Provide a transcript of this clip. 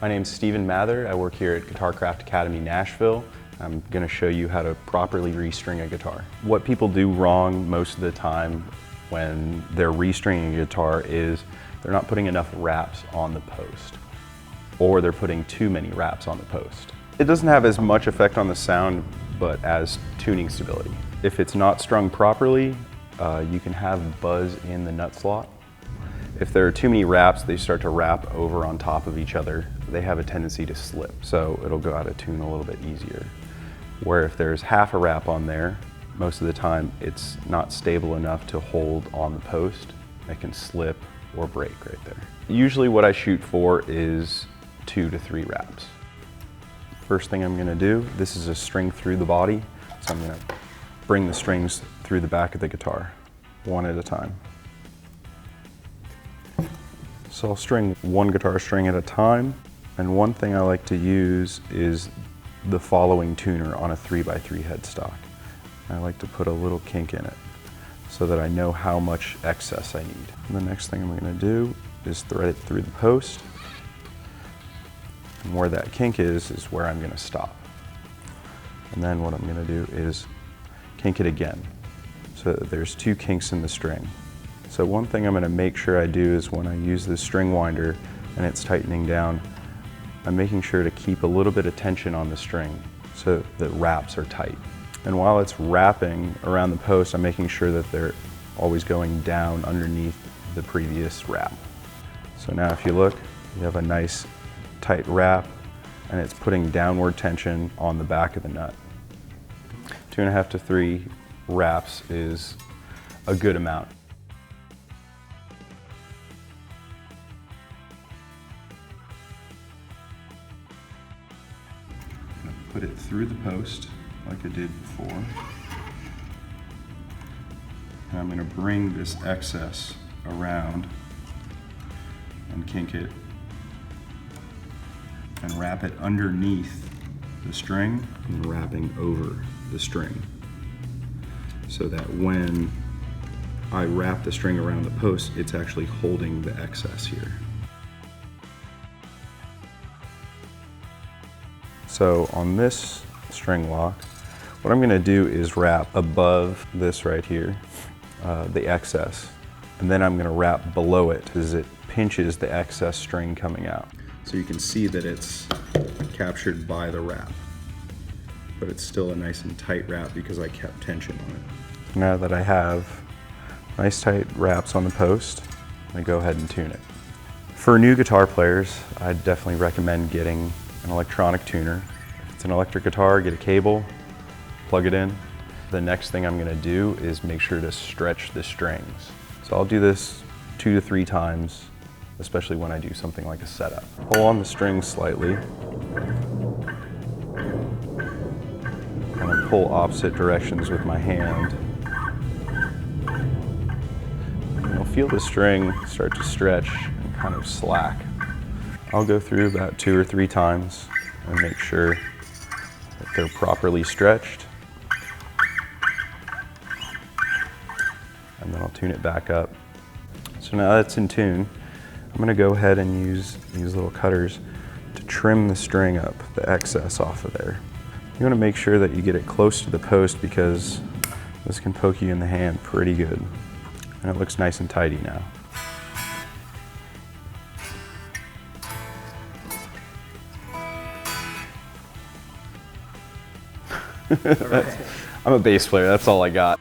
My name's Steven Mather. I work here at Guitarcraft Academy Nashville. I'm going to show you how to properly restring a guitar. What people do wrong most of the time when they're restringing a guitar is they're not putting enough wraps on the post, or they're putting too many wraps on the post. It doesn't have as much effect on the sound, but as tuning stability. If it's not strung properly, you can have buzz in the nut slot. If there are too many wraps, they start to wrap over on top of each other. They have a tendency to slip, so it'll go out of tune a little bit easier. Where if there's half a wrap on there, most of the time it's not stable enough to hold on the post. It can slip or break right there. Usually what I shoot for is 2 to 3 wraps. First thing I'm going to do, this is a string through the body, so I'm going to bring the strings through the back of the guitar, one at a time. So I'll string one guitar string at a time, and one thing I like to use is the following tuner on a 3x3 headstock. I like to put a little kink in it so that I know how much excess I need. And the next thing I'm going to do is thread it through the post, and where that kink is where I'm going to stop. And then what I'm going to do is kink it again so that there's 2 kinks in the string. So one thing I'm going to make sure I do is when I use this string winder and it's tightening down, I'm making sure to keep a little bit of tension on the string so the wraps are tight. And while it's wrapping around the post, I'm making sure that they're always going down underneath the previous wrap. So now if you look, you have a nice tight wrap and it's putting downward tension on the back of the nut. 2.5 to 3 wraps is a good amount. Put it through the post like I did before. And I'm going to bring this excess around and kink it and wrap it underneath the string and wrapping over the string so that when I wrap the string around the post, it's actually holding the excess here. So on this string lock, what I'm going to do is wrap above this right here, the excess, and then I'm going to wrap below it as it pinches the excess string coming out. So you can see that it's captured by the wrap, but it's still a nice and tight wrap because I kept tension on it. Now that I have nice tight wraps on the post, I'm going to go ahead and tune it. For new guitar players, I'd definitely recommend getting an electronic tuner. If it's an electric guitar, get a cable, plug it in. The next thing I'm going to do is make sure to stretch the strings. So I'll do this 2 to 3 times, especially when I do something like a setup. Pull on the strings slightly, and I pull opposite directions with my hand. And you'll feel the string start to stretch and kind of slack. I'll go through about 2 or 3 times and make sure that they're properly stretched. And then I'll tune it back up. So now that's in tune, I'm going to go ahead and use these little cutters to trim the string up, the excess off of there. You want to make sure that you get it close to the post because this can poke you in the hand pretty good. And it looks nice and tidy now. I'm a bass player, that's all I got.